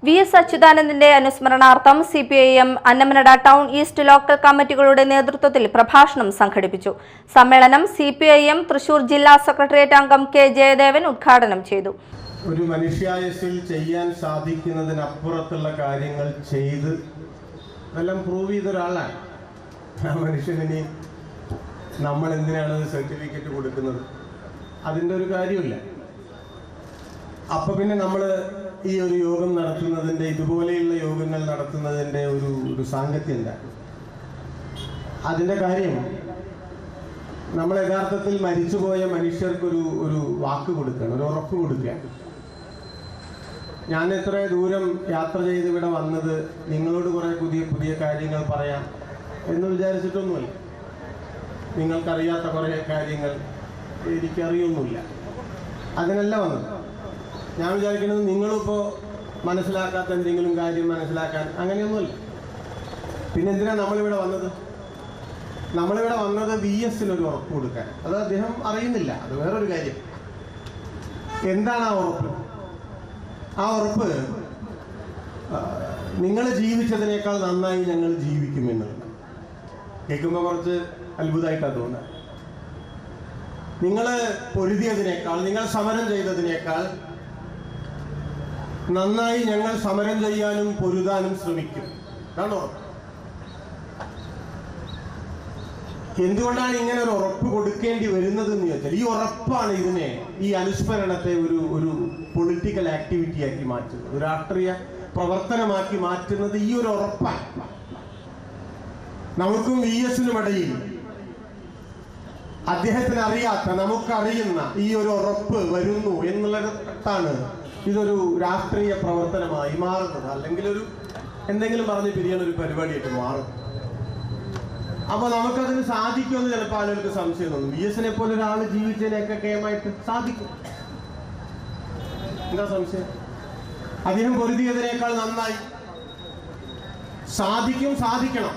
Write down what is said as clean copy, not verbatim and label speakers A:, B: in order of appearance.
A: VS അച്യുതാനന്ദന്റെ അനുസ്മരണാർത്ഥം CPIM Annamanada town east local കമ്മിറ്റികളുടെ നേതൃത്വത്തിൽ പ്രഭാഷണം സംഘടിപ്പിച്ചു. സമ്മേളനം CPIM തൃശൂർ ജില്ലാ സെക്രട്ടേറിയറ്റ് അംഗം K. ജയദേവൻ ഉദ്ഘാടനം ചെയ്തു.
B: ഒരു മനുഷ്യായുസ്സിൽ ചെയ്യാൻ സാധിക്കുന്നതിനപ്പുറത്തുള്ള കാര്യങ്ങൾ ചെയ്ത് എല്ലാം പ്രൂവ് ചെയ്ത ഒരാളാണ്. ആ മനുഷ്യന് നമ്മൾ എന്തിനാണ് സർട്ടിഫിക്കറ്റ് കൊടുക്കുന്നത്? അതിൻ്റെ ഒരു കാര്യമില്ല. അപ്പം പിന്നെ നമ്മൾ ഈ ഒരു യോഗം നടത്തുന്നതിൻ്റെ, ഇതുപോലെയുള്ള യോഗങ്ങൾ നടത്തുന്നതിൻ്റെ ഒരു സാങ്കത്യം എന്താ? അതിൻ്റെ കാര്യം, നമ്മൾ യഥാർത്ഥത്തിൽ മരിച്ചുപോയ മനുഷ്യർക്കൊരു വാക്ക് കൊടുക്കണം, ഒരു ഉറപ്പ് കൊടുക്കുക. ഞാൻ എത്ര ദൂരം യാത്ര ചെയ്ത് ഇവിടെ വന്നത് നിങ്ങളോട് കുറേ പുതിയ കാര്യങ്ങൾ പറയാം എന്ന് വിചാരിച്ചിട്ടൊന്നുമില്ല. നിങ്ങൾക്കറിയാത്ത കുറേ കാര്യങ്ങൾ എനിക്കറിയൊന്നുമില്ല, അതിനല്ല വന്നത്. ഞാൻ വിചാരിക്കുന്നത് നിങ്ങളിപ്പോൾ മനസ്സിലാക്കാത്ത എന്തെങ്കിലും കാര്യം മനസ്സിലാക്കാൻ അങ്ങനെയൊന്നുമില്ല. പിന്നെ എന്തിനാണ് നമ്മളിവിടെ വന്നത്? നമ്മളിവിടെ വന്നത് VSനൊരു ഉറപ്പ് കൊടുക്കാൻ. അത് അദ്ദേഹം അറിയുന്നില്ല, അത് വേറൊരു കാര്യം. എന്താണ് ആ ഉറപ്പ്? ആ ഉറപ്പ് നിങ്ങൾ ജീവിച്ചതിനേക്കാൾ നന്നായി ഞങ്ങൾ ജീവിക്കുമെന്നുള്ളത്. കേൾക്കുമ്പോൾ കുറച്ച് അത്ഭുതമായിട്ടാണ് തോന്നുന്നത്. നിങ്ങൾ പൊരുതിയതിനേക്കാൾ, നിങ്ങൾ സമരം ചെയ്തതിനേക്കാൾ നന്നായി ഞങ്ങൾ സമരം ചെയ്യാനും പൊരുതാനും ശ്രമിക്കും. ആണോ? എന്തുകൊണ്ടാണ് ഇങ്ങനെ ഒരു ഉറപ്പ് കൊടുക്കേണ്ടി വരുന്നത് എന്ന് ചോദിച്ചാൽ, ഈ ഉറപ്പാണ് ഇതിനെ, ഈ അനുസ്മരണത്തെ ഒരു പൊളിറ്റിക്കൽ ആക്ടിവിറ്റിയാക്കി മാറ്റുന്നത്, ഒരു രാഷ്ട്രീയ പ്രവർത്തനമാക്കി മാറ്റുന്നത് ഈ ഒരു ഉറപ്പാണ്. നമുക്കും VSനും ഇടയിൽ അദ്ദേഹത്തിന് അറിയാത്ത, നമുക്കറിയുന്ന ഈ ഒരു ഉറപ്പ് വരുന്നു എന്നുള്ളിടത്താണ് ഇതൊരു രാഷ്ട്രീയ പ്രവർത്തനമായി മാറുന്നത്. അല്ലെങ്കിൽ എന്തെങ്കിലും പറഞ്ഞ് പിരിയണ ഒരു പരിപാടിയായിട്ട് മാറും. അപ്പൊ നമുക്കതിന് സാധിക്കുമെന്ന് ചിലപ്പോൾ ആളുകൾക്ക് സംശയം തോന്നും. VSനെ പോലെ ഒരാൾ ജീവിച്ചതിനൊക്കെ കേമായിട്ട് സാധിക്കും. എന്താ സംശയം? അദ്ദേഹം പൊരുതിയതിനേക്കാൾ നന്നായി സാധിക്കണം.